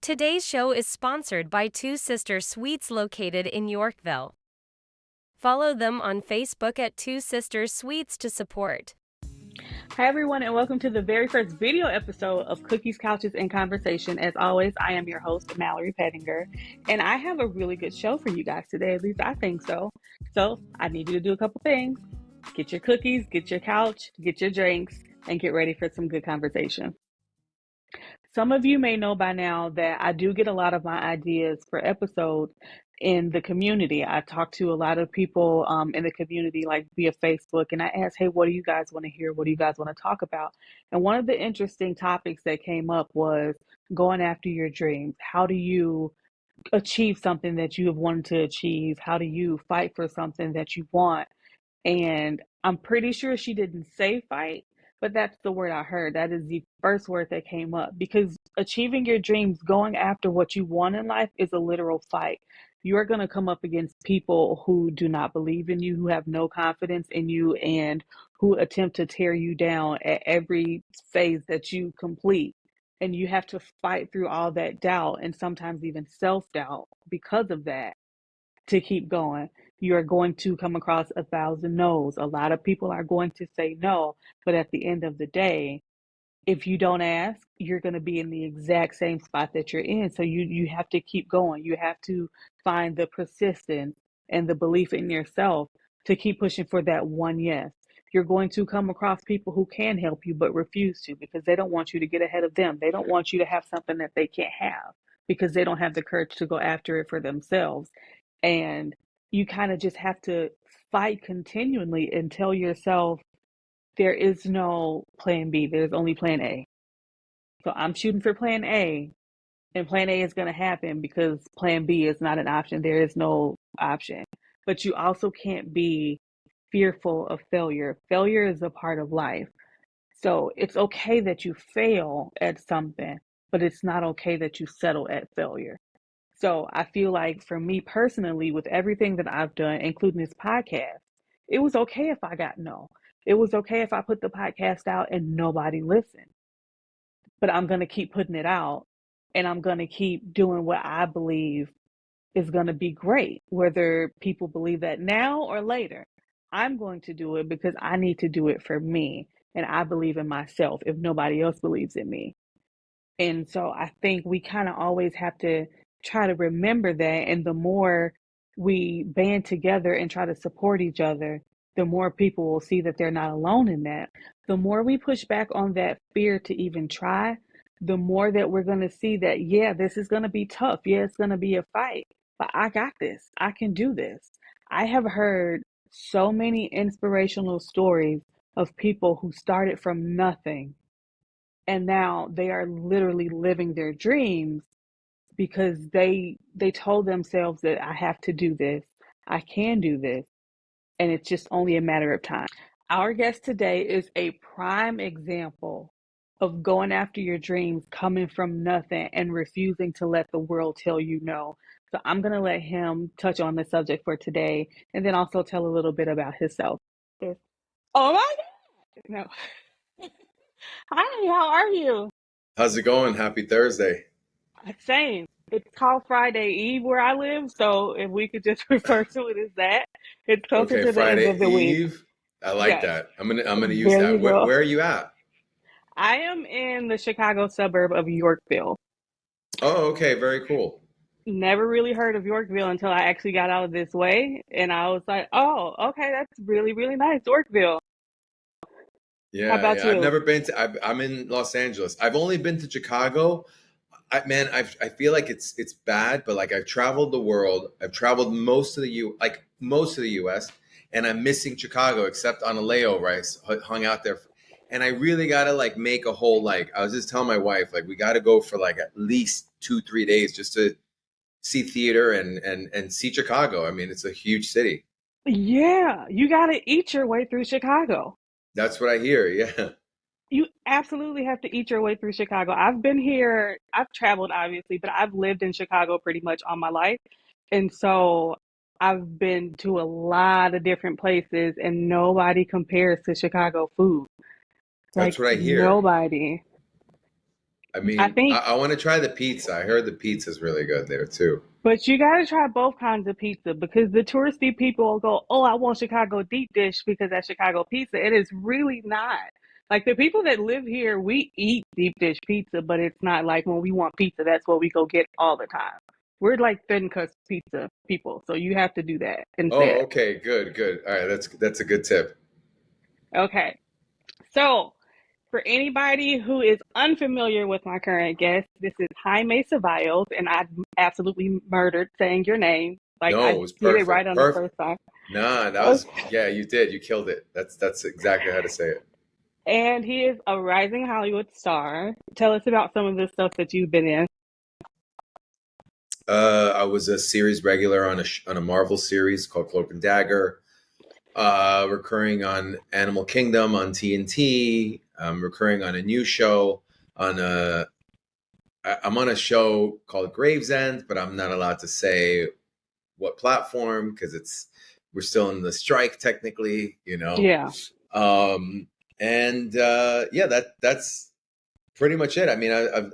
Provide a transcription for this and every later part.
Today's show is sponsored by Two Sister Sweets located in Yorkville. Follow them on Facebook at Two Sisters Sweets to support. Hi everyone, and welcome to the very first video episode of Cookies, Couches, and Conversation. As always, I am your host, Mallory Pettinger, and I have a really good show for you guys today. At least I think so. So I need you to do a couple things. Get your cookies, get your couch, get your drinks, and get ready for some good conversation. Some of you may know by now that I do get a lot of my ideas for episodes in the community. I talk to a lot of people in the community, like via Facebook, and I ask, hey, what do you guys want to hear? What do you guys want to talk about? And one of the interesting topics that came up was going after your dreams. How do you achieve something that you have wanted to achieve? How do you fight for something that you want? And I'm pretty sure she didn't say fight, but that's the word I heard. That is the first word that came up, because achieving your dreams, going after what you want in life, is a literal fight. You're going to come up against people who do not believe in you, who have no confidence in you, and who attempt to tear you down at every phase that you complete. And you have to fight through all that doubt and sometimes even self-doubt because of that to keep going. You are going to come across 1,000 no's. A lot of people are going to say no, but at the end of the day, if you don't ask, you're going to be in the exact same spot that you're in. So you have to keep going. You have to find the persistence and the belief in yourself to keep pushing for that one yes. You're going to come across people who can help you but refuse to, because they don't want you to get ahead of them. They don't want you to have something that they can't have because they don't have the courage to go after it for themselves. And you kind of just have to fight continually and tell yourself there is no plan B, there's only plan A. So I'm shooting for plan A, and plan A is going to happen because plan B is not an option. There is no option. But you also can't be fearful of failure. Failure is a part of life. So it's okay that you fail at something, but it's not okay that you settle at failure. So I feel like for me personally, with everything that I've done, including this podcast, it was okay if I got no. It was okay if I put the podcast out and nobody listened. But I'm going to keep putting it out, and I'm going to keep doing what I believe is going to be great, whether people believe that now or later. I'm going to do it because I need to do it for me, and I believe in myself if nobody else believes in me. And so I think we kind of always have to try to remember that. And the more we band together and try to support each other, the more people will see that they're not alone in that. The more we push back on that fear to even try, the more that we're going to see that, yeah, this is going to be tough. Yeah, it's going to be a fight, but I got this. I can do this. I have heard so many inspirational stories of people who started from nothing, and now they are literally living their dreams because they told themselves that I have to do this, I can do this, and it's just only a matter of time. Our guest today is a prime example of going after your dreams, coming from nothing, and refusing to let the world tell you no. So I'm going to let him touch on the subject for today, and then also tell a little bit about himself. Oh my God! No. Hi, how are you? How's it going? Happy Thursday. Same. It's called Friday Eve where I live, so if we could just refer to it as that, it's closer Okay, to the end Friday of the week. Eve. I like Yes, that. I'm gonna use there that. you Where, go. where are you at? I am in the Chicago suburb of Yorkville. Oh, okay, very cool. Never really heard of Yorkville until I actually got out of this way, and I was like, oh, okay, that's really, really nice, Yorkville. How Yeah, about yeah. I've you? never been to. I'm in Los Angeles. I've only been to Chicago. I feel like it's bad, but like I've traveled the world. I've traveled most of the U.S. and I'm missing Chicago except on a layover. Hung out there, and I really gotta like make a whole like. I was just telling my wife like we gotta go for like at least 2-3 days just to see theater and see Chicago. I mean, it's a huge city. Yeah, you got to eat your way through Chicago. That's what I hear. Yeah. You absolutely have to eat your way through Chicago. I've been here, I've traveled obviously, but I've lived in Chicago pretty much all my life. And so I've been to a lot of different places, and nobody compares to Chicago food. That's Like what I hear. nobody. I I mean, think, I want to try the pizza. I heard the pizza's really good there too. but you got to try both kinds of pizza because the touristy people will go, "Oh, I want Chicago deep dish because that's Chicago pizza." It is really not. Like the people that live here, we eat deep dish pizza, but it's not like when we want pizza, that's what we go get all the time. We're like thin crust pizza people, so you have to do that Oh, instead. okay, good, good. All right, that's a good tip. Okay. So, for anybody who is unfamiliar with my current guest, this is Jaime Zevallos, and I absolutely murdered saying your name. Like No, I it was did it right perfect. on the Perfect. first time. Nah, that was Okay. yeah, you did. You killed it. That's exactly how to say it. And he is a rising Hollywood star. Tell us about some of the stuff that you've been in. I was a series regular on on a Marvel series called Cloak and Dagger. Recurring on Animal Kingdom on TNT. Recurring on a new show on a. I'm on a show called Gravesend, but I'm not allowed to say what platform because we're still in the strike technically, you know. Yeah. Um, and yeah, that's pretty much it. I mean, I've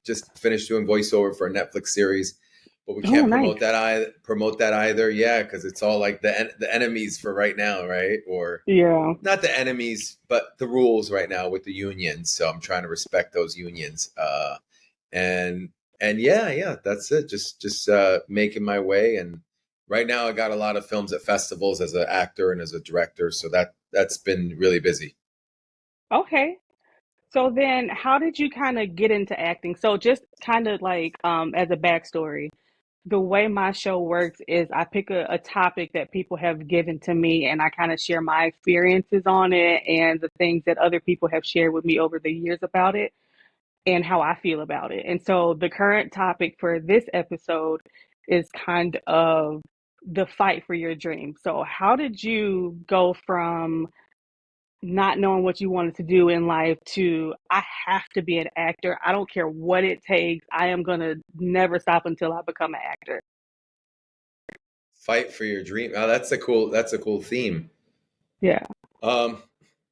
just finished doing voiceover for a Netflix series, but we Oh, can't nice. promote that either. Yeah, because it's all like the enemies for right now, right? Or Yeah. not the enemies, but the rules right now with the unions. So I'm trying to respect those unions. And yeah, that's it. Just making my way. And right now, I got a lot of films at festivals as an actor and as a director. So that's been really busy. Okay. So then, how did you kind of get into acting? So just kind of like as a backstory, the way my show works is I pick a topic that people have given to me and I kind of share my experiences on it and the things that other people have shared with me over the years about it and how I feel about it. And so the current topic for this episode is kind of the fight for your dream. So how did you go from not knowing what you wanted to do in life to I have to be an actor. I don't care what it takes. I am going to never stop until I become an actor. Fight for your dream. Oh, that's a cool theme. Yeah. Um,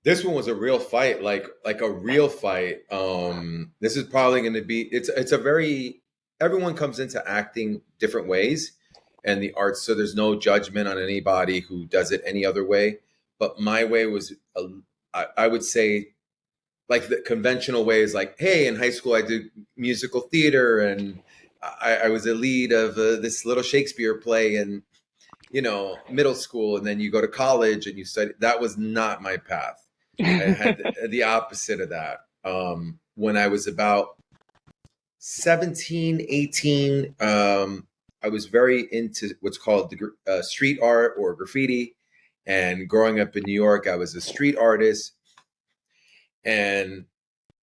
this one was a real fight, like a real fight. This is probably going to be. It's a very everyone comes into acting different ways, and the arts. So there's no judgment on anybody who does it any other way. But my way was, I would say, like the conventional way is like, hey, in high school I did musical theater, and I was a lead of this little Shakespeare play, and middle school, and then you go to college and you study. That was not my path. I had the opposite of that. When I was about 17, 18, I was very into what's called street art or graffiti. And growing up in New York, I was a street artist. And,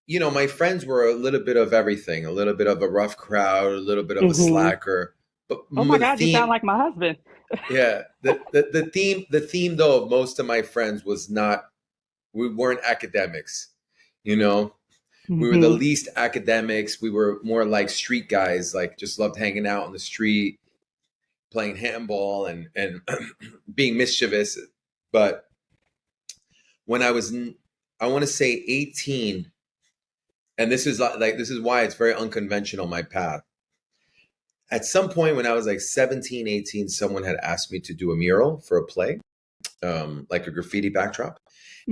my friends were a little bit of everything, a little bit of a rough crowd, a little bit of a hmm slacker. But Oh my the God, you sound theme, like my husband. yeah, the theme though of most of my friends was not we weren't academics, you know. We were the hmm least academics. We were more like street guys, like just loved hanging out on the street, playing handball and being mischievous. But when I was I want to say 18, and this is like this is why it's very unconventional my path. At some point when I was like 17, 18, someone had asked me to do a mural for a play, like a graffiti backdrop.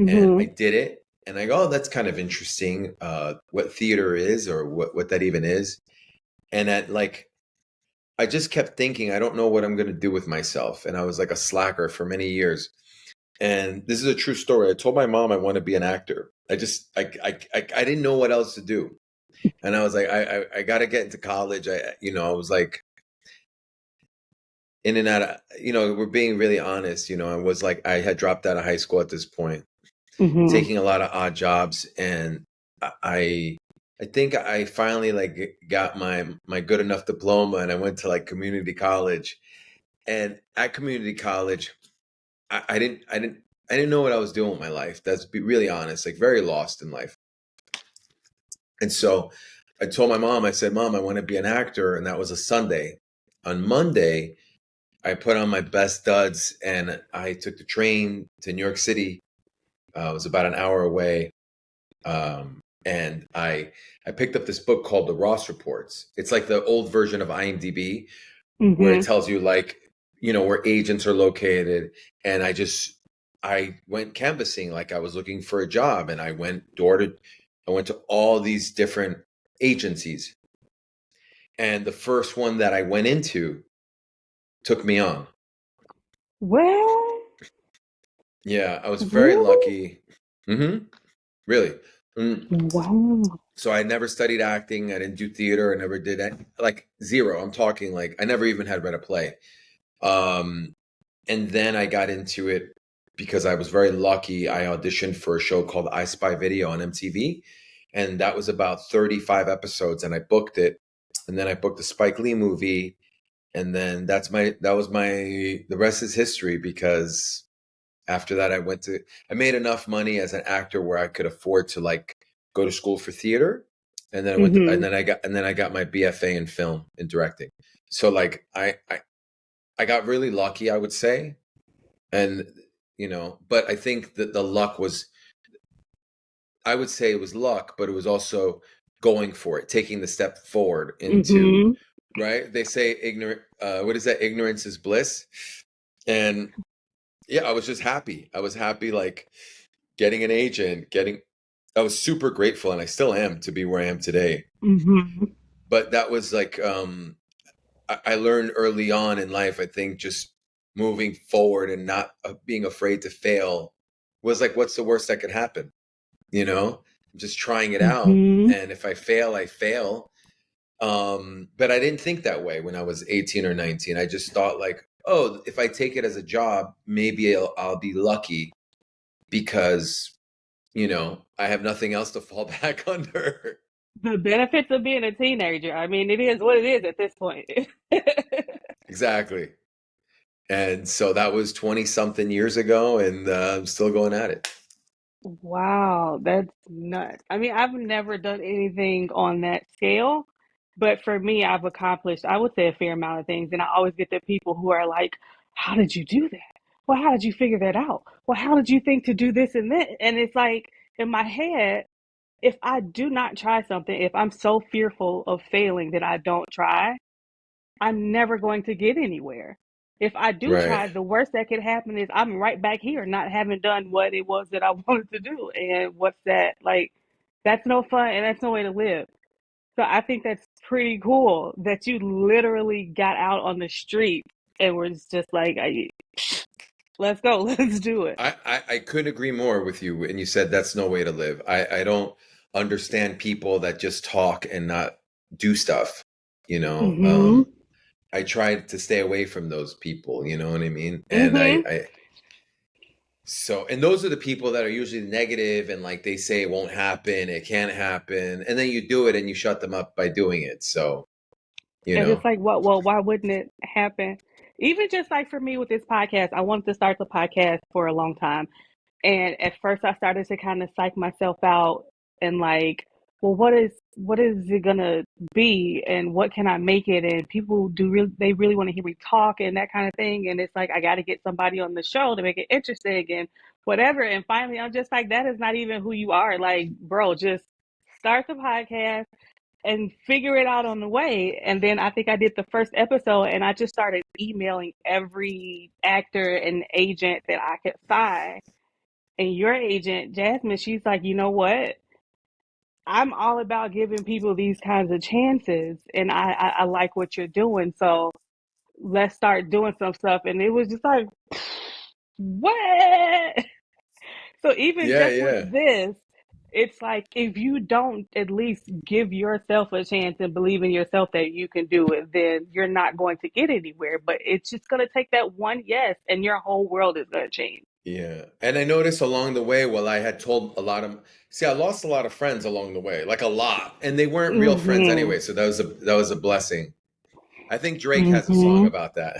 And I hmm did it. And I go, oh, that's kind of interesting. What theater is, or what that even is. And I just kept thinking, I don't know what I'm going to do with myself. And I was like a slacker for many years. And this is a true story. I told my mom I want to be an actor. I didn't know what else to do. And I was like, I got to get into college. I was like in and out of, we're being really honest. I was like, I had dropped out of high school at this point, hmm taking a lot of odd jobs, and I I think I finally like got my good enough diploma, and I went to like community college. And at community college, I didn't know what I was doing with my life. That's to be really honest, like very lost in life. And so I told my mom, I said, "Mom, I want to be an actor," and that was a Sunday. On Monday, I put on my best duds and I took the train to New York City. It was about an hour away. and I picked up this book called The Ross Reports. It's like the old version of IMDb, where it tells you like, you know, where agents are located. And I went canvassing, like I was looking for a job, and I went to all these different agencies. And the first one that I went into took me on. Well, Yeah, I was very really? lucky. Really. Wow. So I never studied acting. I didn't do theater. I never did like zero. I'm talking like I never even had read a play. Um, and then I got into it because I was very lucky. I auditioned for a show called I Spy Video on MTV, and that was about 35 episodes, and I booked it. And then I booked the Spike Lee movie, and then the rest is history, because after that I made enough money as an actor where I could afford to like go to school for theater, and then I got my BFA in film and directing. So like I got really lucky, I would say. And you know, but I think that the luck was, I would say it was luck, but it was also going for it, taking the step forward into, right? They say what is that? Ignorance is bliss. And yeah, I was just happy. I was happy, like getting an agent, I was super grateful, and I still am, to be where I am today. But that was like, I learned early on in life, I think, just moving forward and not being afraid to fail was like, what's the worst that could happen? You know, just trying it out. And if I fail, I fail. But I didn't think that way when I was 18 or 19. I just thought like, oh, if I take it as a job, maybe I'll be lucky, because, you know, I have nothing else to fall back under. The benefits of being a teenager. I mean, it is what it is at this point. Exactly. And so that was 20 something years ago, and I'm still going at it. Wow, that's nuts. I mean, I've never done anything on that scale, but for me, I've accomplished, I would say, a fair amount of things. And I always get the people who are like, how did you do that? Well, how did you figure that out? Well, how did you think to do this and that? And it's like, in my head, if I do not try something, if I'm so fearful of failing that I don't try, I'm never going to get anywhere. If I do Right. try, the worst that could happen is I'm right back here, not having done what it was that I wanted to do. And what's that? Like, that's no fun and that's no way to live. So I think that's pretty cool that you literally got out on the street and was just like, let's go, let's do it. I couldn't agree more with you. And you said that's no way to live. I don't understand people that just talk and not do stuff, you know. Mm-hmm. I tried to stay away from those people, you know what I mean? And Mm-hmm. and those are the people that are usually negative, and like they say it won't happen, it can't happen, and then you do it and you shut them up by doing it. So, you And it's know. like, what? Well, why wouldn't it happen? Even just like for me with this podcast, I wanted to start the podcast for a long time. And at first I started to kind of psych myself out and like, well, what is it gonna be and what can I make it? And people they really want to hear me talk and that kind of thing. And it's like I gotta get somebody on the show to make it interesting and whatever. And finally I'm just like, that is not even who you are. Like, bro, just start the podcast and figure it out on the way. And then I think I did the first episode and I just started emailing every actor and agent that I could find. And your agent, Jasmine, she's like, you know what? I'm all about giving people these kinds of chances, and I like what you're doing. So let's start doing some stuff. And it was just like, what? So even Yeah, just with yeah. this, it's like if you don't at least give yourself a chance and believe in yourself that you can do it, then you're not going to get anywhere. But it's just going to take that one yes, and your whole world is going to change. Yeah. And I noticed along the way, well, I had told a lot of, see, I lost a lot of friends along the way, like a lot, and they weren't real friends Mm-hmm. anyway. So that was a blessing. I think Drake has a song Mm-hmm. about that.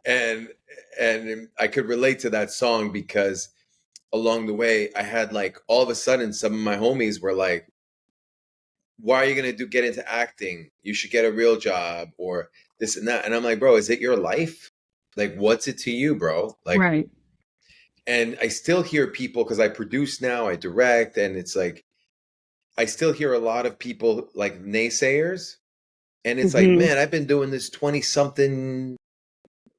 and and I could relate to that song, because along the way I had like, all of a sudden, some of my homies were like, why are you going to get into acting? You should get a real job, or this and that. And I'm like, bro, is it your life? Like, what's it to you, bro? Like, Right. And I still hear people, because I produce now, I direct, and it's like I still hear a lot of people like naysayers. And it's like, Mm-hmm. man, I've been doing this 20 something,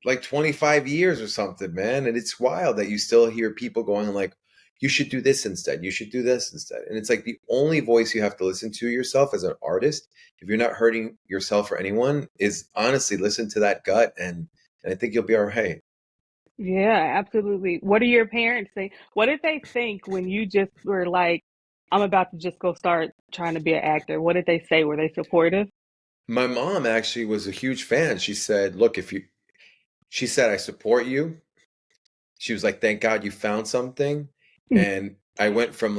like 25 years or something, man. And it's wild that you still hear people going like, you should do this instead. You should do this instead. And it's like the only voice you have to listen to yourself as an artist, if you're not hurting yourself or anyone, is honestly listen to that gut. And I think you'll be all right. Yeah, absolutely. What do your parents say? What did they think when you just were like, I'm about to just go start trying to be an actor? What did they say? Were they supportive? My mom actually was a huge fan. She said, look, she said, I support you. She was like, thank God you found something. And I went from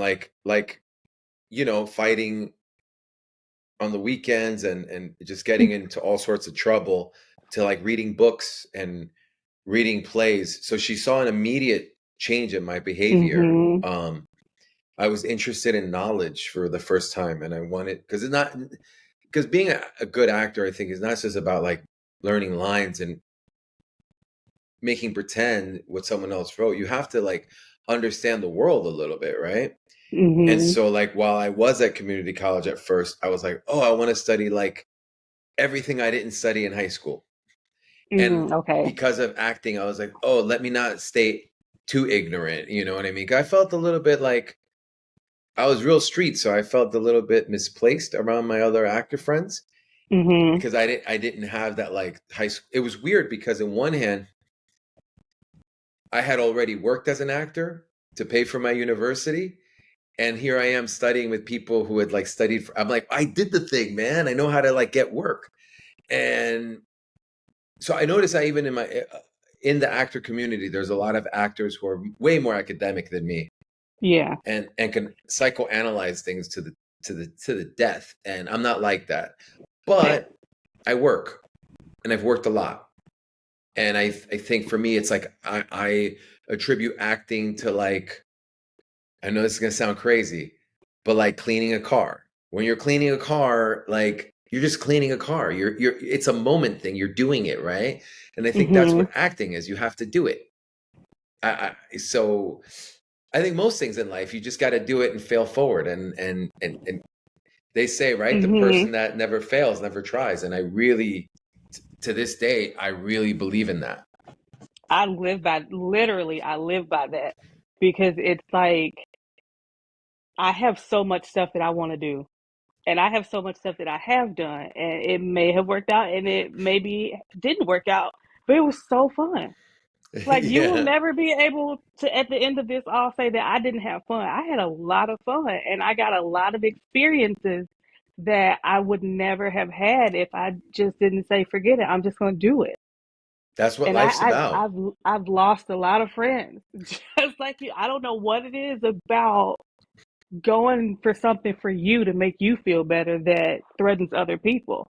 fighting on the weekends and just getting into all sorts of trouble to like reading books and reading plays. So she saw an immediate change in my behavior. Mm-hmm. I was interested in knowledge for the first time, and I wanted, because being a good actor, I think, is not just about like learning lines and making pretend what someone else wrote. You have to like understand the world a little bit, right? And Mm-hmm. so like while I was at community college at first, I was like, oh, I want to study like everything I didn't study in high school. And Mm-hmm. Okay. because of acting, I was like, oh, let me not stay too ignorant. You know what I mean? I felt a little bit like I was real street, so I felt a little bit misplaced around my other actor friends Mm-hmm. because I didn't have that like high school. It was weird because in one hand, I had already worked as an actor to pay for my university. And here I am studying with people who had like studied I'm like, I did the thing, man. I know how to like get work. And so I noticed I even in the actor community, there's a lot of actors who are way more academic than me Yeah. and can psychoanalyze things to the death. And I'm not like that. But I work, and I've worked a lot. And I think for me it's like I attribute acting to like, I know this is gonna sound crazy, but like cleaning a car. When you're cleaning a car, like you're just cleaning a car. You're it's a moment thing. You're doing it, right? And I think that's Mm-hmm. what acting is. You have to do it. So I think most things in life you just got to do it and fail forward. And they say, right, the Mm-hmm. person that never fails never tries. And I really, to this day, I really believe in that. I live by literally, I live by that because it's like I have so much stuff that I want to do. And I have so much stuff that I have done, and it may have worked out, and it maybe didn't work out, but it was so fun. Like you will Yeah, never be able to, at the end of this, all say that I didn't have fun. I had a lot of fun, and I got a lot of experiences that I would never have had if I just didn't say, "Forget it, I'm just going to do it." that's what And life's I, I've about. I've I've lost a lot of friends, just like you. I don't know what it is about going for something for you to make you feel better that threatens other people.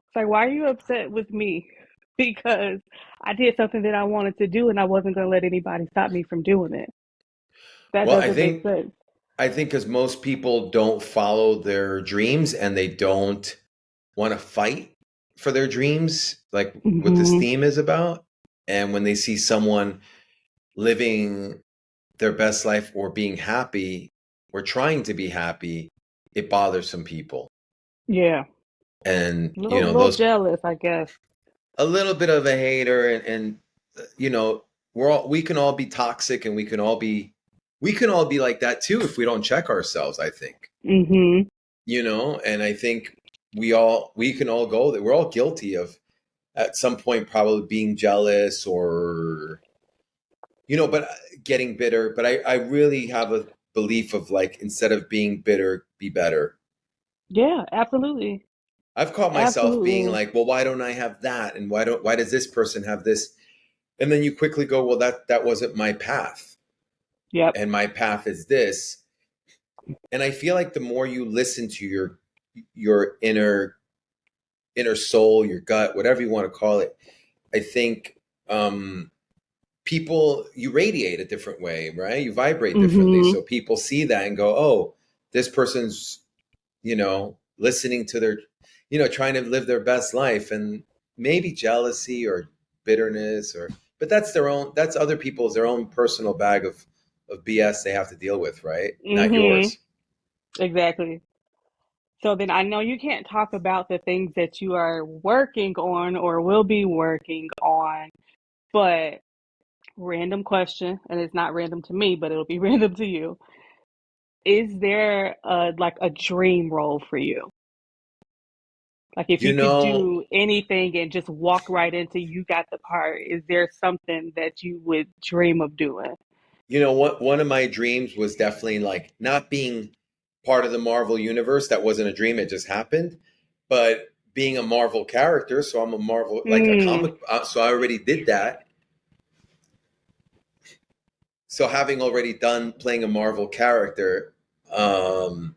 It's like, why are you upset with me? Because I did something that I wanted to do and I wasn't going to let anybody stop me from doing it. That Well, I doesn't make think sense. I think because most people don't follow their dreams and they don't want to fight for their dreams, like what this Hmm. theme is about. And when they see someone living their best life or being happy or trying to be happy, it bothers some people. Yeah. And, Little those, jealous, I guess. a little bit of a hater and you know, we can all be toxic and we can all be like that too if we don't check ourselves, I think. Hmm. And I think we can all go that we're all guilty of at some point probably being jealous or but getting bitter. But I really have a belief of like, instead of being bitter, be better. Yeah, absolutely. I've caught myself being Absolutely. like, well, why don't I have that, and why does this person have this? And then you quickly go, well, that wasn't my path, Yep. and my path is this. And I feel like the more you listen to your inner soul, your gut, whatever you want to call it, I think people, you radiate a different way, right? You vibrate differently. Hmm. So people see that and go, oh, this person's, listening to their, trying to live their best life, and maybe jealousy or bitterness but that's other people's, their own personal bag of BS they have to deal with, right? Not Mm-hmm. yours. Exactly. So then I know you can't talk about the things that you are working on or will be working on, but random question, and it's not random to me, but it'll be random to you. Is there a dream role for you? Like if You you could know, do anything and just walk right into you got the part, is there something that you would dream of doing? what one of my dreams was definitely like not being part of the Marvel universe. That wasn't a dream; it just happened. But being a Marvel character, so I'm a Marvel like a Mm, comic. So I already did that. So having already done playing a Marvel character, um,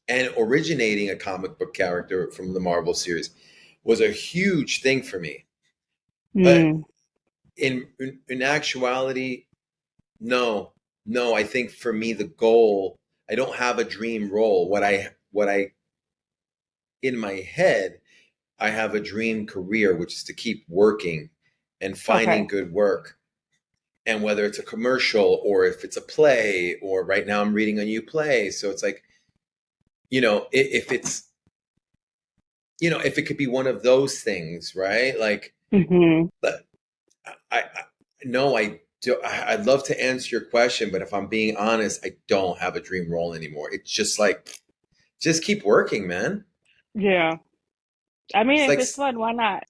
and originating a comic book character from the Marvel series was a huge thing for me. But mm, in actuality, no, no. I think for me, the goal. I don't have a dream role. What I in my head, I have a dream career, which is to keep working and finding okay. good work. And whether it's a commercial or if it's a play, or right now I'm reading a new play. So it's like, if it's, if it could be one of those things, right? Like, Mm-hmm. but I no, I do. I'd love to answer your question, but if I'm being honest, I don't have a dream role anymore. It's just like, just keep working, man. Yeah. I mean, It's if like it's fun, why not?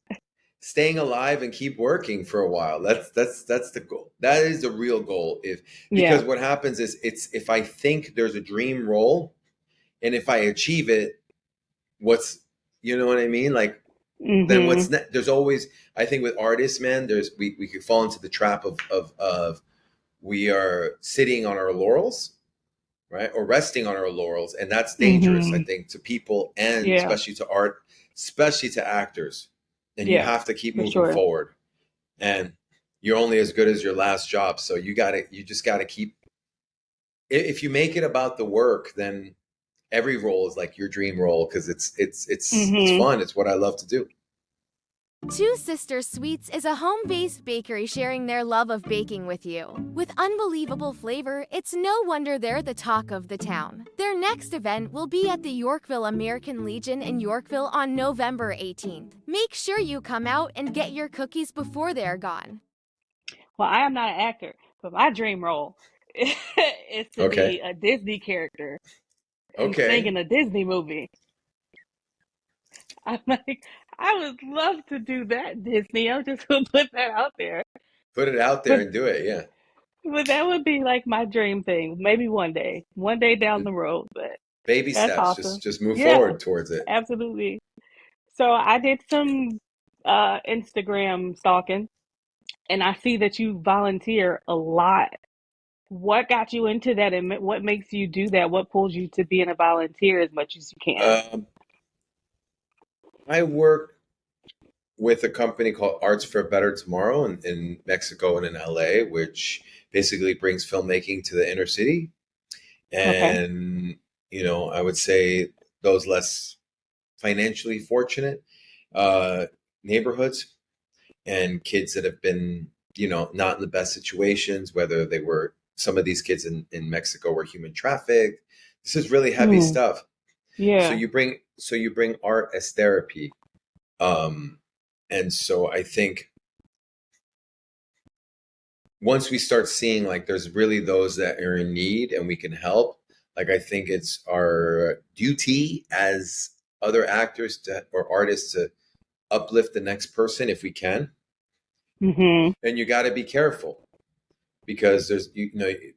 staying alive and keep working for a while. That's the goal. That is the real goal. If Because Yeah. what happens is, it's if I think there's a dream role, and if I achieve it, what's you know what I mean? Like, then Mm-hmm. there's always, I think with artists, man, we could fall into the trap of we are sitting on our laurels, right? Or resting on our laurels. And that's dangerous, I Mm-hmm. think, to people, and Yeah. especially to art, especially to actors. And you Yeah. have to keep For moving sure. forward. And you're only as good as your last job. So you just gotta keep, if you make it about the work, then every role is like your dream role, because it's Mm-hmm. fun. It's what I love to do. Two Sisters Sweets is a home-based bakery sharing their love of baking with you. With unbelievable flavor, it's no wonder they're the talk of the town. Their next event will be at the Yorkville American Legion in Yorkville on November 18th. Make sure you come out and get your cookies before they're gone. Well, I am not an actor, but my dream role is to Okay. be a Disney character and sing Okay. in a Disney movie. I'm like, I would love to do that, Disney. I'm just gonna put that out there. Put it out there But and do it. Yeah. but that would be like my dream thing. Maybe one day down the road. But Baby that's steps. awesome. Just move Yeah, forward towards it. absolutely. So I did some Instagram stalking, and I see that you volunteer a lot. What got you into that, and what makes you do that? What pulls you to being a volunteer as much as you can? Um, I work with a company called Arts for a Better Tomorrow in Mexico and in LA, which basically brings filmmaking to the inner city. Okay. And, I would say those less financially fortunate uh, neighborhoods, and kids that have been, not in the best situations, whether they were, some of these kids in Mexico were human trafficked. This is really heavy Mm, stuff. So yeah. you bring art as therapy. Um, and so I think once we start seeing like there's really those that are in need and we can help, like I think it's our duty as other actors or artists to uplift the next person if we can. Mhm. And you got to be careful, because there's,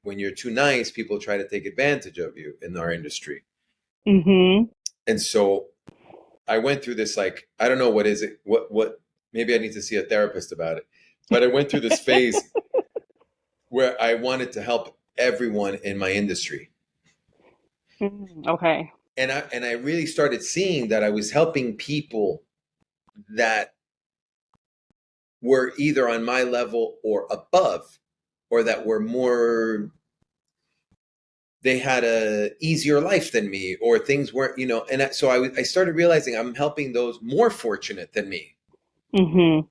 when you're too nice, people try to take advantage of you in our industry. Mhm. And so I went through this, like, I don't know, what is it, what maybe I need to see a therapist about it, but I went through this phase where I wanted to help everyone in my industry. Okay. And I really started seeing that I was helping people that were either on my level or above, or that were more, they had a easier life than me, or things weren't, so I started realizing I'm helping those more fortunate than me. Mhm.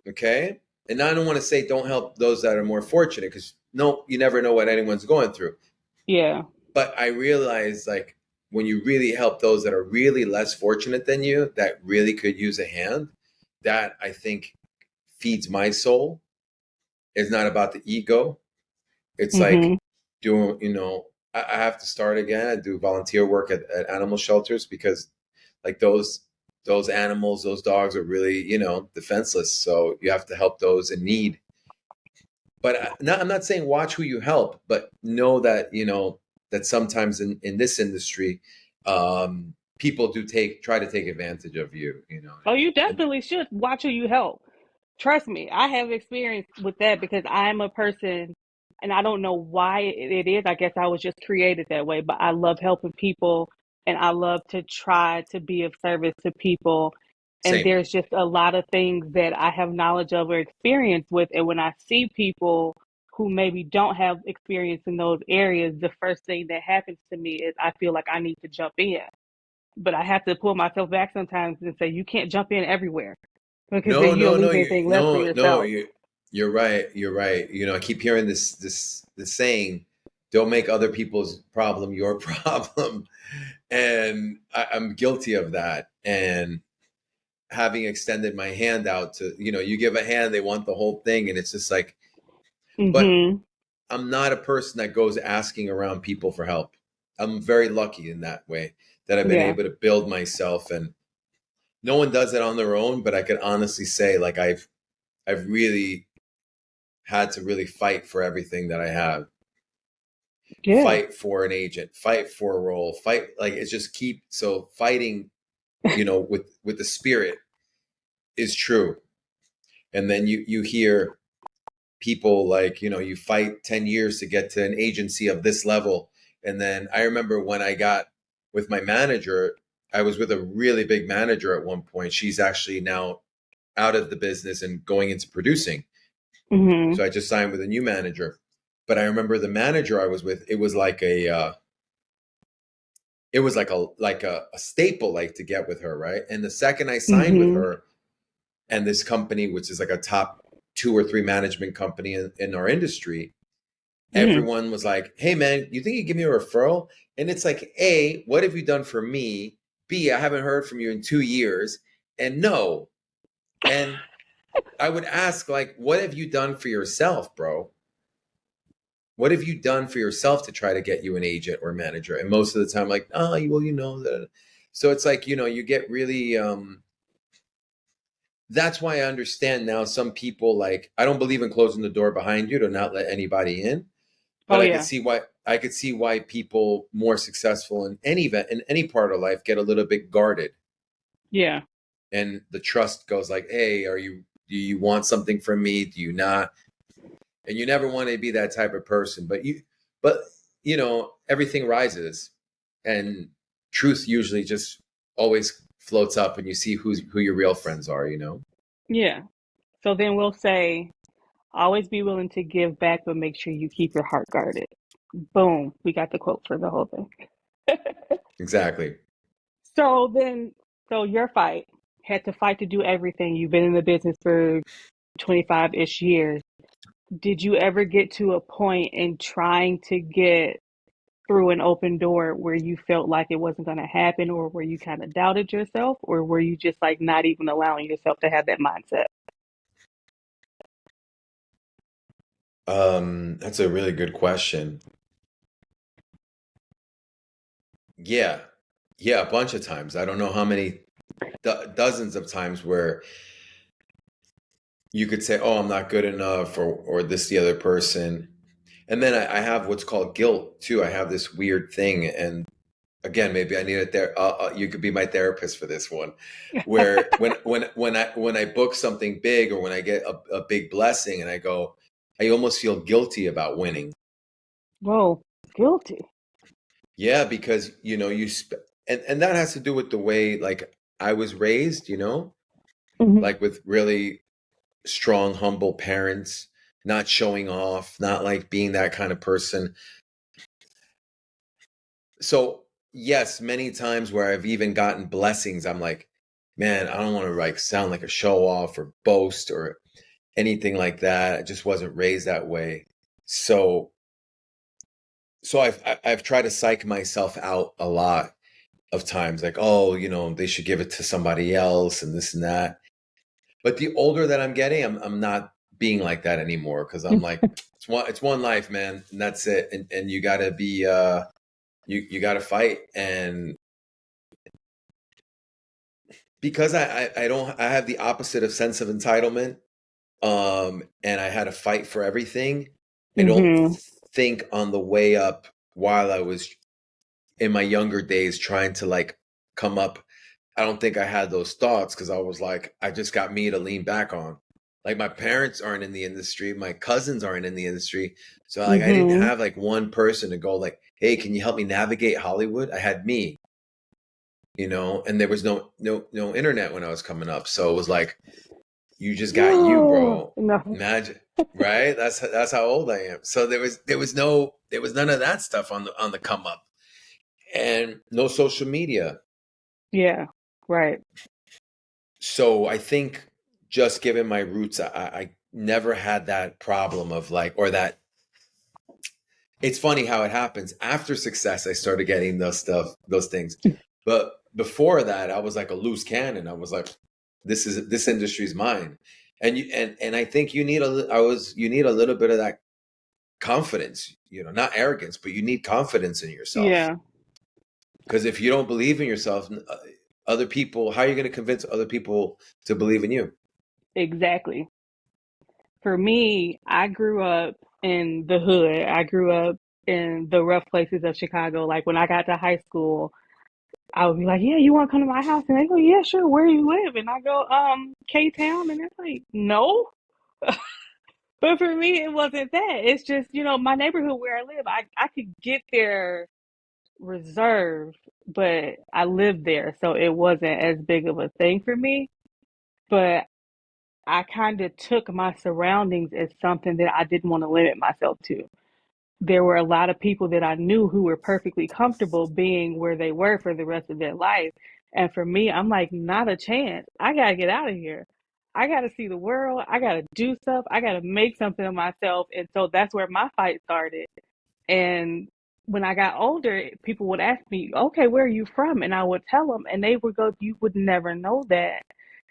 Okay. And I don't want to say don't help those that are more fortunate, because no, you never know what anyone's going through. Yeah. But I realize, like, when you really help those that are really less fortunate than you, that really could use a hand, that I think feeds my soul. It's not about the ego. It's like Mm-hmm. doing, I have to start again. I do volunteer work at animal shelters because, like, those animals, those dogs are really, defenseless. So you have to help those in need. But I'm not saying watch who you help, but know that, that sometimes in this industry, people do try to take advantage of you, Oh, you and definitely should watch who you help. Trust me, I have experience with that because I'm a person, and I don't know why it is. I guess I was just created that way, but I love helping people and I love to try to be of service to people. And same. there's just a lot of things that I have knowledge of or experience with. And when I see people who maybe don't have experience in those areas, the first thing that happens to me is I feel like I need to jump in. But I have to pull myself back sometimes and say, you can't jump in everywhere because then No, you don't no, leave no, anything left for no, yourself. you're right. You're right. I keep hearing this saying, don't make other people's problem your problem. And I'm guilty of that. And having extended my hand out to, you give a hand, they want the whole thing. And it's just like, but Hmm. I'm not a person that goes asking around people for help. I'm very lucky in that way that I've been Yeah. able to build myself, and no one does it on their own, but I can honestly say, like, I've really had to really fight for everything that I have. Yeah. Fight for an agent, fight for a role, fight, like, it's just keep so fighting, with the spirit is true. And then you hear people like, you fight 10 years to get to an agency of this level. And then I remember when I got with my manager, I was with a really big manager at one point. She's actually now out of the business and going into producing. Hmm. So I just signed with a new manager. But I remember the manager I was with, it was like a staple, like, to get with her, right? And the second I signed with Hmm. her, and this company, which is like a top 2 or 3 management company in our industry, Hmm. everyone was like, "Hey, man, you think you give me a referral?" And it's like, A, what have you done for me? B, I haven't heard from you in 2 years. And no. And I would ask, like, what have you done for yourself, bro? What have you done for yourself to try to get you an agent or manager? And most of the time, like, oh, well, that. So it's like, you get really, that's why I understand now some people, like, I don't believe in closing the door behind you to not let anybody in. But Oh, I could yeah. see why people more successful in any event, in any part of life, get a little bit guarded, Yeah. and the trust goes like, "Hey, do you want something from me? Do you not?" And you never want to be that type of person, but everything rises, and truth usually just always floats up, and you see who your real friends are. Yeah. So then we'll say, always be willing to give back, but make sure you keep your heart guarded. Boom. We got the quote for the whole thing. Exactly. So then, so your fight had to fight to do everything. You've been in the business for 25-ish years. Did you ever get to a point in trying to get through an open door where you felt like it wasn't going to happen, or where you kind of doubted yourself, or were you just like not even allowing yourself to have that mindset? That's a really good question. Yeah, yeah, a bunch of times. I don't know how many dozens of times where you could say, "Oh, I'm not good enough," or this the other person. And then I have what's called guilt too. I have this weird thing, and again, maybe I need it there. You could be my therapist for this one, where when I book something big, or when I get a big blessing, and I go, I almost feel guilty about winning. Whoa, guilty. Yeah, because and that has to do with the way, like, I was raised, Hmm. like, with really strong, humble parents, not showing off, not like being that kind of person. So, yes, many times where I've even gotten blessings, I'm like, man, I don't want to, like, sound like a show off or boast or anything like that. I just wasn't raised that way. So I've tried to psych myself out a lot of times, like, oh, they should give it to somebody else and this and that. But the older that I'm getting, I'm not being like that anymore, because I'm like, it's one life, man, and that's it. And you gotta be you gotta fight. And because I have the opposite of sense of entitlement, and I had to fight for everything. I don't Mm-hmm. think on the way up, while I was in my younger days trying to like come up, I don't think I had those thoughts, because I was like, I just got me to lean back on. Like, my parents aren't in the industry, my cousins aren't in the industry, so like I didn't Mm-hmm. have like one person to go like, hey, can you help me navigate Hollywood? I had me, and there was no internet when I was coming up, so it was like, you just got you, No, bro. no. Imagine, right? That's how old I am. So there was none of that stuff on the come up, and no social media. Yeah, right. So I think, just given my roots, I never had that problem of like, or that. It's funny how it happens. After success, I started getting those things. But before that, I was like a loose cannon. I was like, this industry's mine. And I think you need you need a little bit of that confidence, not arrogance, but you need confidence in yourself. Yeah, Because if you don't believe in yourself, other people, how are you going to convince other people to believe in you? exactly. For me, I grew up in the hood. I grew up in the rough places of Chicago. Like when I got to high school, I would be like, "Yeah, you want to come to my house?" And they go, "Yeah, sure. Where you live?" And I go, K Town." And it's like, "No." But for me, it wasn't that. It's just, my neighborhood where I live, I could get there reserved, but I lived there, so it wasn't as big of a thing for me. But I kind of took my surroundings as something that I didn't want to limit myself to. There were a lot of people that I knew who were perfectly comfortable being where they were for the rest of their life. And for me, I'm like, not a chance. I got to get out of here. I got to see the world. I got to do stuff. I got to make something of myself. And so that's where my fight started. And when I got older, people would ask me, okay, where are you from? And I would tell them, and they would go, you would never know that.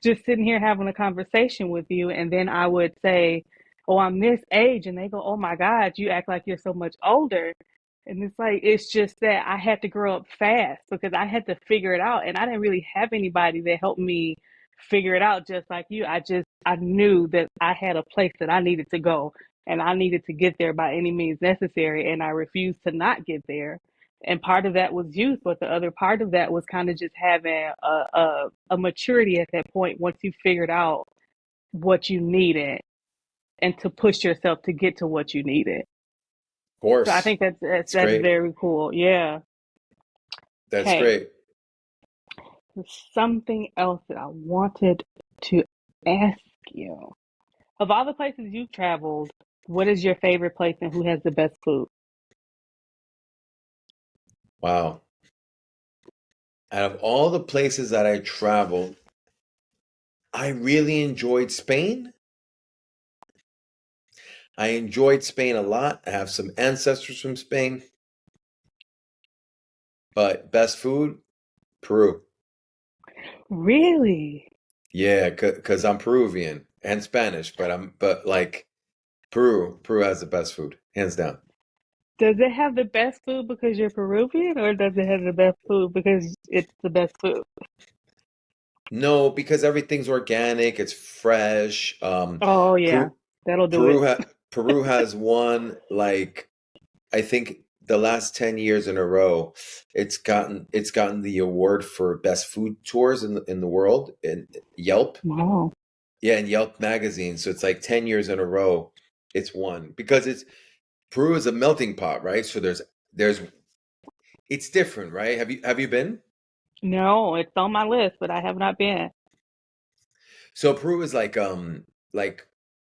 Just sitting here having a conversation with you. And then I would say, oh, I'm this age. And they go, oh my God, you act like you're so much older. And it's like, it's just that I had to grow up fast because I had to figure it out. And I didn't really have anybody that helped me figure it out just like you. I knew that I had a place that I needed to go and I needed to get there by any means necessary. And I refused to not get there. And part of that was youth, but the other part of that was kind of just having a maturity at that point once you figured out what you needed and to push yourself to get to what you needed. Of So I course, think it's that's great. very cool. Yeah. That's Okay. great. There's something else that I wanted to ask you. Of all the places you've traveled, what is your favorite place and who has the best food? Wow. Out of all the places that I traveled, I really enjoyed Spain. I enjoyed Spain a lot. I have some ancestors from Spain. But best food, Peru. Really? Yeah, because I'm Peruvian and Spanish, but like, Peru has the best food, hands down. Does it have the best food because you're Peruvian, or does it have the best food because it's the best food? No, because everything's organic, it's fresh. Oh yeah, Peru, that'll do Peru, it. Peru has won, like, I think the last 10 years in a row, it's gotten the award for best food tours in the world in Yelp. Wow. Yeah, in Yelp magazine. So it's like 10 years in a row it's won, because Peru is a melting pot, right? So there's it's different, right? Have you been? No, it's on my list, but I have not been. So Peru is like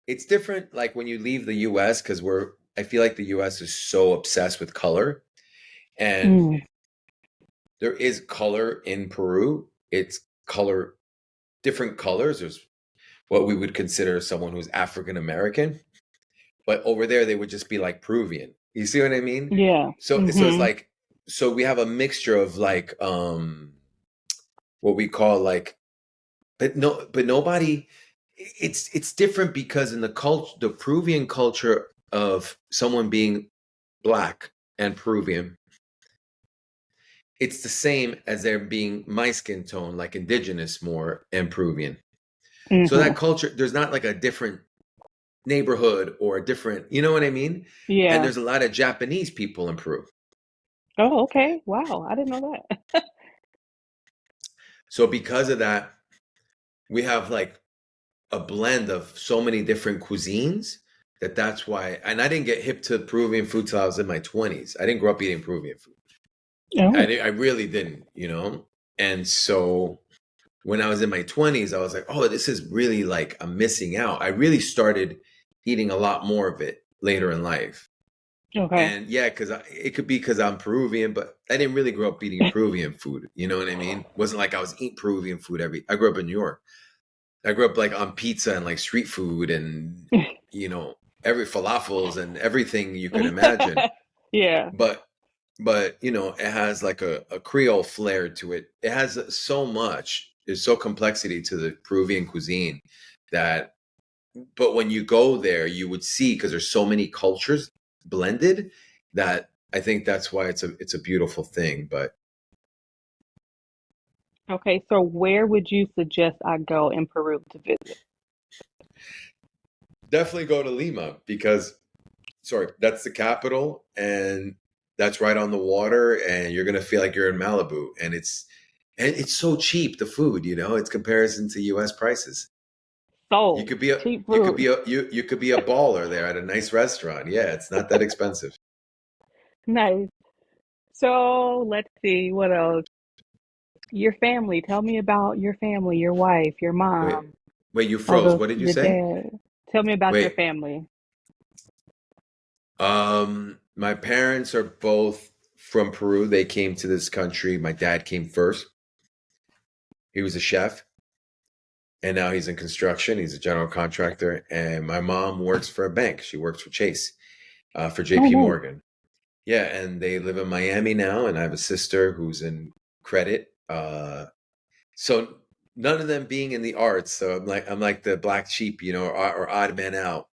it's different, like when you leave the US, because I feel like the US is so obsessed with color, and Mm. there is color in Peru. It's color, different colors. There's what we would consider someone who's African American, but over there they would just be like Peruvian. You see what I mean? Yeah. So it's Mm-hmm. like, so we have a mixture of like what we call like, but nobody, it's different because in the Peruvian culture of someone being black and Peruvian, it's the same as there being my skin tone, like indigenous more and Peruvian. So Mm-hmm. that culture, there's not like a different neighborhood or a different, you know what I mean? And Yeah. there's a lot of Japanese people in Peru. Oh, okay. Wow. I didn't know that. So because of that, we have like a blend of so many different cuisines that's why. And I didn't get hip to Peruvian food till I was in my 20s. I didn't grow up eating Peruvian food. Oh. I really didn't, And so when I was in my 20s, I was like, oh, this is really like I'm missing out. I really started eating a lot more of it later in life. Okay. And yeah, because it could be because I'm Peruvian, but I didn't really grow up eating Peruvian food. You know what I mean? It wasn't like I was eating Peruvian food I grew up in New York. I grew up like on pizza and like street food and, every falafels and everything you could imagine. Yeah. But it has like a Creole flair to it. It has so much. There's so complexity to the Peruvian cuisine but when you go there, you would see, because there's so many cultures blended, that I think that's why it's a beautiful thing. But Okay. So where would you suggest I go in Peru to visit? definitely go to Lima because, sorry, that's the capital and that's right on the water, and you're gonna feel like you're in Malibu, and it's so cheap. The food, it's comparison to U.S. prices. You So could be a cheap you could food. be a you could be a baller there at a nice restaurant. Yeah, it's not that expensive. Nice. So let's see what else. Your family. Tell me about your family, your wife, your Wait, mom, wait, you all froze. those, What did you your say? dad. Tell me about your Wait, family. my parents are both from Peru. They came to this country. My dad came first. He was a chef, and now he's in construction. He's a general contractor. And my mom works for a bank. She works for Chase, for Oh, JP nice. Morgan. Yeah, and they live in Miami now. And I have a sister who's in credit. So none of them being in the arts. So I'm like the black sheep, or odd man out.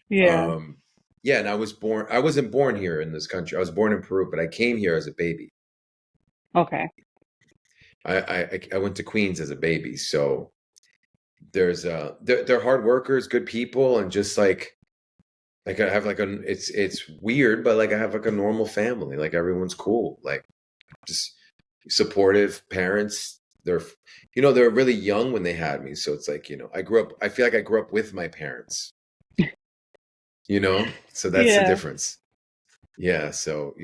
Yeah. Um, yeah, and I wasn't born here in this country. I was born in Peru, but I came here as a baby. Okay. I went to Queens as a baby. So they're hard workers, good people, and just like I have like it's weird, but like I have like a normal family. Like everyone's cool. Like just supportive parents. They're really young when they had me. So it's like, I feel like I grew up with my parents, so that's the Yeah. difference. Yeah. So,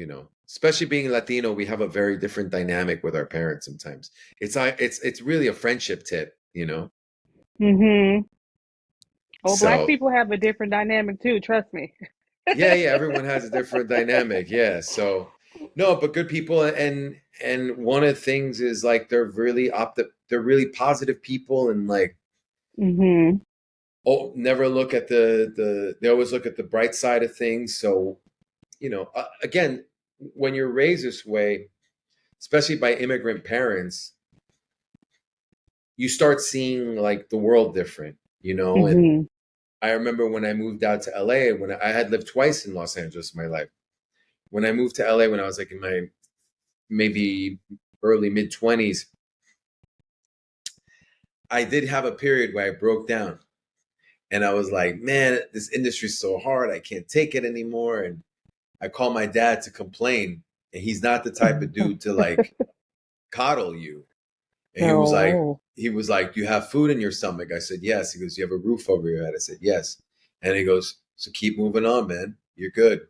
especially being Latino, we have a very different dynamic with our parents sometimes. It's really a friendship tip. Mm-hmm. Well, black So people have a different dynamic too, trust me. yeah, everyone has a different dynamic. Yeah. So no, but good people, and one of the things is like they're really positive people, and like, Mm-hmm. oh, never look at they always look at the bright side of things. So, again, when you're raised this way, especially by immigrant parents, you start seeing like the world different. And Mm-hmm. I remember when I moved out to LA, when I had lived twice in Los Angeles in my life. When I moved to LA when I was like in my maybe early mid 20s, I did have a period where I broke down, and I was like, man, this industry's so hard. I can't take it anymore. And I called my dad to complain, and he's not the type of dude to like coddle you. And Oh. he was like, "Do you have food in your stomach?" I said, "Yes." He goes, "You have a roof over your head?" I said, "Yes." And he goes, "So keep moving on, man. You're good."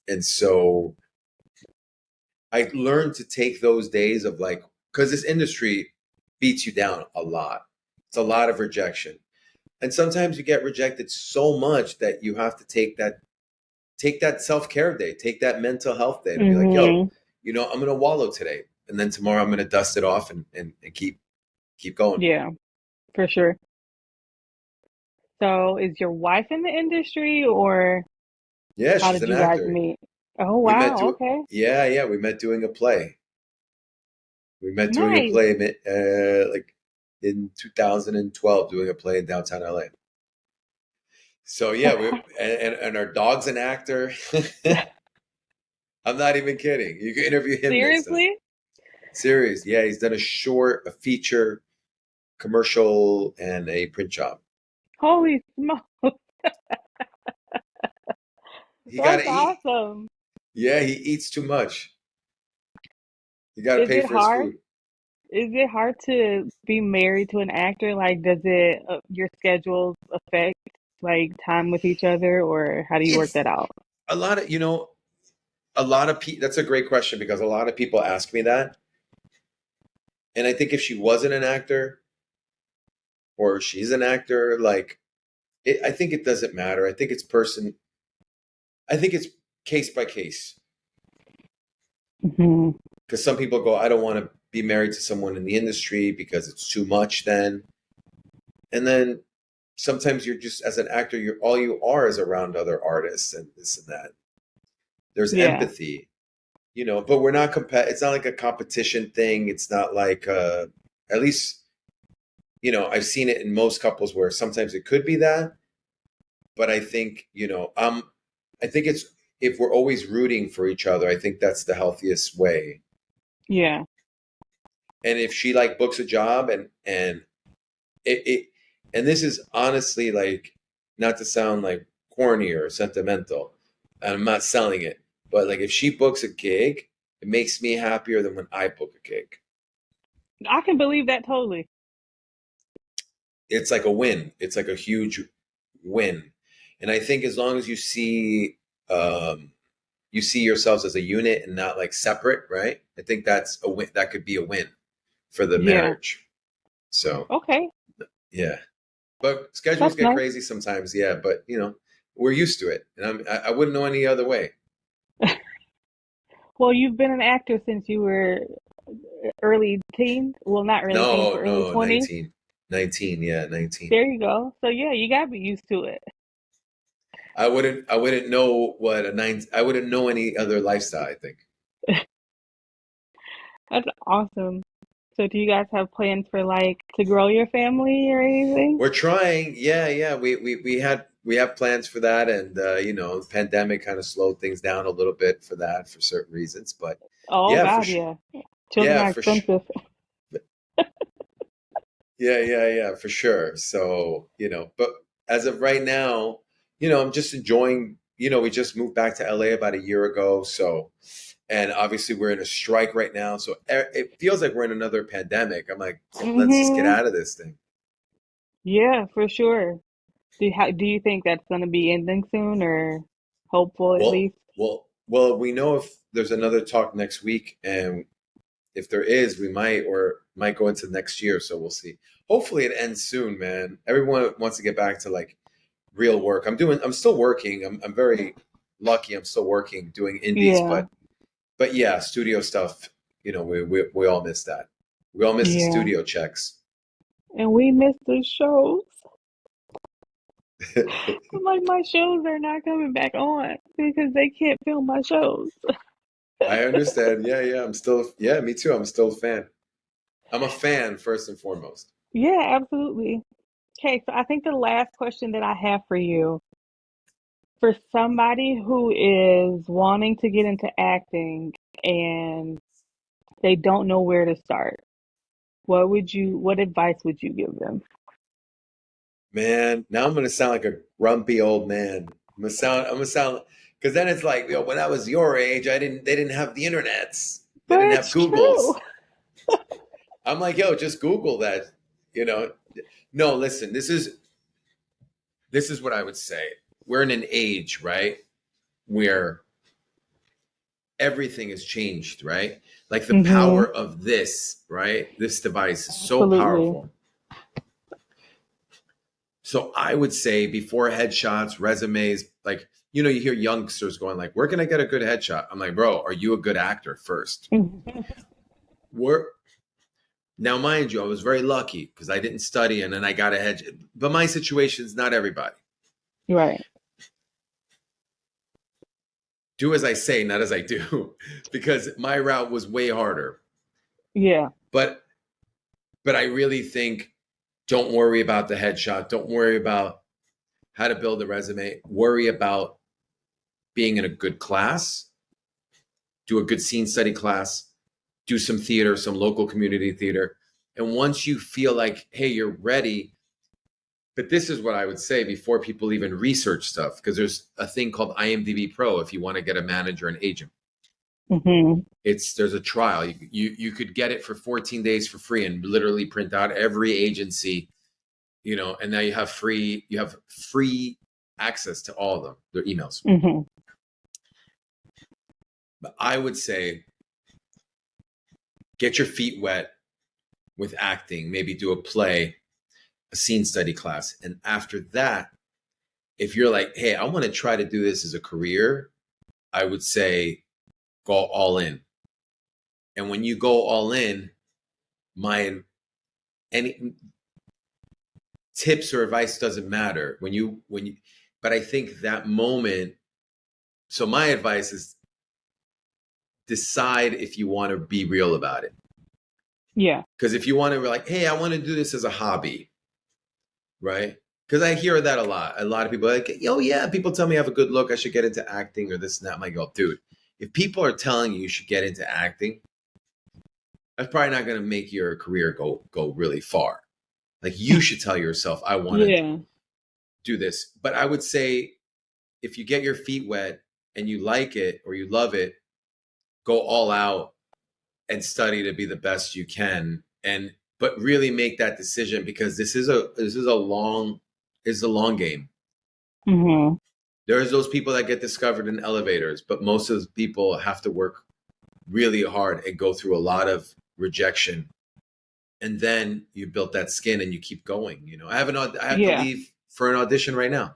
And so I learned to take those days of like, because this industry beats you down a lot. It's a lot of rejection. And sometimes you get rejected so much that you have to take that self-care day, take that mental health day to be like, yo, Mm-hmm. I'm gonna wallow today. And then tomorrow I'm gonna dust it off and keep going. Yeah, for sure. So is your wife in the industry, or Yeah, how she's did an you guys actor. meet? Oh, We met wow. do Okay. Yeah, we met doing a play. We met doing a Nice. play like in 2012, doing a play in downtown LA. So yeah, and our dog's an actor. I'm not even kidding. You can interview him next time. Seriously? Serious. Yeah, he's done a short, a feature, commercial, and a print job. Holy smoke. He got That's to eat. awesome. Yeah, he eats too much. You got to Is pay it for his hard? food. Is it hard to be married to an actor? Like, does it your schedules affect like time with each other, or how do you work It's that out? a lot of, a lot of people. That's a great question because a lot of people ask me that. And I think if she wasn't an actor or she's an actor, like, I think it doesn't matter. I think it's case by case. Hmm. Because some people go, I don't want to be married to someone in the industry because it's too much then. And then sometimes you're just, as an actor, you're all you are is around other artists and this and that. There's Yeah. empathy, but we're not it's not like a competition thing. It's not like at least, I've seen it in most couples where sometimes it could be that, but I think, I think it's, if we're always rooting for each other, I think that's the healthiest way. Yeah. And if she like books a job and it and this is honestly, like, not to sound like corny or sentimental, and I'm not selling it, but like if she books a gig, it makes me happier than when I book a gig. I can believe that totally. It's like a win. It's like a huge win. And I think as long as you see yourselves as a unit and not like separate, right? I think that's a win. That could be a win for the Yeah. marriage. So Okay. yeah, but schedules That's get nice. crazy sometimes. Yeah, but we're used to it, and I wouldn't know any other way. Well, you've been an actor since you were early teens. Well, not early teens, No, but early no, 20s. 19, yeah, 19. There you go. So yeah, you gotta be used to it. I wouldn't know what I wouldn't know any other lifestyle, I think. That's awesome. So do you guys have plans for like to grow your family or anything? We're trying. Yeah, yeah. We have plans for that, and the pandemic kind of slowed things down a little bit for that for certain reasons. But Oh yeah, for God, sure. yeah. Children Yeah, are for sure. expensive. Yeah, yeah, yeah, for sure. So, but as of right now, I'm just enjoying, we just moved back to LA about a year ago. So, and obviously we're in a strike right now. So it feels like we're in another pandemic. I'm like, let's just get Hmm. out of this thing. Yeah, for sure. Do you think that's gonna be ending soon, or hopeful at Well, least? well, we know if there's another talk next week, and if there is, we might go into next year. So we'll see. Hopefully it ends soon, man. Everyone wants to get back to like real work. I'm still working. I'm very lucky. I'm still working doing indies, Yeah, but yeah, studio stuff. We all miss that. We all miss the yeah. studio checks. And we miss the shows. I'm like, my shows are not coming back on because they can't film my shows. I understand. Yeah, yeah. Yeah, me too. I'm still a fan. I'm a fan first and foremost. Yeah, absolutely. Okay, so I think the last question that I have for you, for somebody who is wanting to get into acting and they don't know where to start, what advice would you give them? Man, now I'm gonna sound like a grumpy old man. I'm gonna sound, because then it's like, when I was your age, they didn't have the internets. They But didn't have it's true. Googles. I'm like, just Google that, you know. No, listen, this is what I would say. We're in an age, right, where everything has changed, right? Like the Mm-hmm. power of this, right? This device is so Absolutely. powerful. So I would say before headshots, resumes, like, you hear youngsters going like, where can I get a good headshot? I'm like, bro, are you a good actor first? Mhm. We're Now, mind you, I was very lucky because I didn't study and then I got ahead. But my situation is not everybody. Right. Do as I say, not as I do, because my route was way harder. Yeah. But I really think, don't worry about the headshot. Don't worry about how to build a resume. Worry about being in a good class. Do a good scene study class. Do some theater, some local community theater. And once you feel like, hey, you're ready, but this is what I would say before people even research stuff, because there's a thing called IMDb Pro if you want to get a manager and agent. Mm-hmm. There's a trial. You could get it for 14 days for free and literally print out every agency, and now you have free access to all of them, their emails. Mm-hmm. But I would say get your feet wet with acting, maybe do a play, a scene study class. And after that, if you're like, hey, I want to try to do this as a career, I would say go all in. And when you go all in, any tips or advice doesn't matter but I think that moment, so my advice is decide if you want to be real about it. Yeah. Because if you want to be like, hey, I want to do this as a hobby, right? Because I hear that a lot. A lot of people are like, oh yeah, people tell me I have a good look, I should get into acting or this and that. I'm like, oh, dude, if people are telling you should get into acting, that's probably not going to make your career go really far. Like, you should tell yourself, I want to do this. But I would say if you get your feet wet and you like it or you love it, go all out and study to be the best you can. But really make that decision, because this is a long game. Mm-hmm. There's those people that get discovered in elevators, but most of the people have to work really hard and go through a lot of rejection. And then you built that skin and you keep going. I have to leave for an audition right now.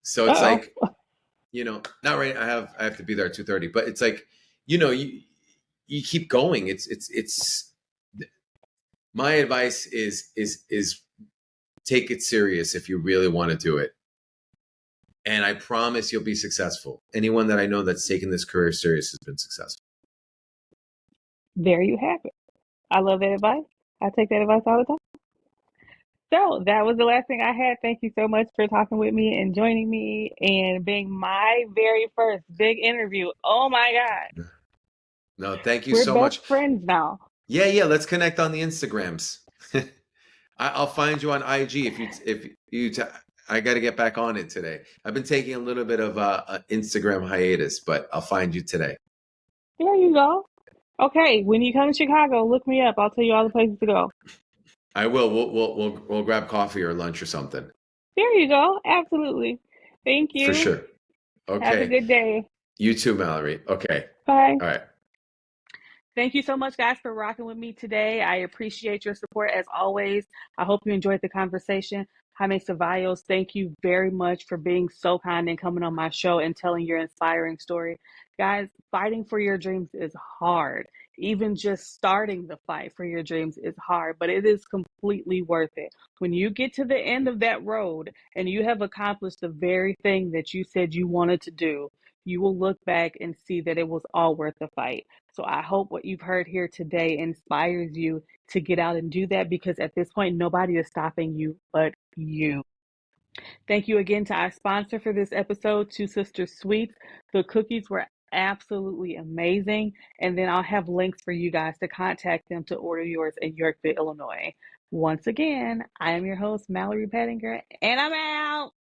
So it's like, not right. I have to be there at 2:30, but it's like, you keep going. It's my advice is take it serious if you really want to do it. And I promise you'll be successful. Anyone that I know that's taken this career serious has been successful. There you have it. I love that advice. I take that advice all the time. So that was the last thing I had. Thank you so much for talking with me and joining me and being my very first big interview. Oh my God. No, thank you We're so best much. friends now. Yeah. Let's connect on the Instagrams. I'll find you on IG I got to get back on it today. I've been taking a little bit of a Instagram hiatus, but I'll find you today. There you go. Okay, when you come to Chicago, look me up. I'll tell you all the places to go. I will. We'll grab coffee or lunch or something. There you go. Absolutely. Thank you. For sure. Okay. Have a good day. You too, Mallory. Okay. Bye. All right. Thank you so much, guys, for rocking with me today. I appreciate your support as always. I hope you enjoyed the conversation. Jaime Zevallos, thank you very much for being so kind and coming on my show and telling your inspiring story. Guys, fighting for your dreams is hard. Even just starting the fight for your dreams is hard, but it is completely worth it. When you get to the end of that road and you have accomplished the very thing that you said you wanted to do, you will look back and see that it was all worth the fight. So I hope what you've heard here today inspires you to get out and do that, because at this point, nobody is stopping you but you. Thank you again to our sponsor for this episode, Two Sisters Sweets. The cookies were absolutely amazing. And then I'll have links for you guys to contact them to order yours in Yorkville, Illinois. Once again, I am your host, Mallory Pettinger, and I'm out.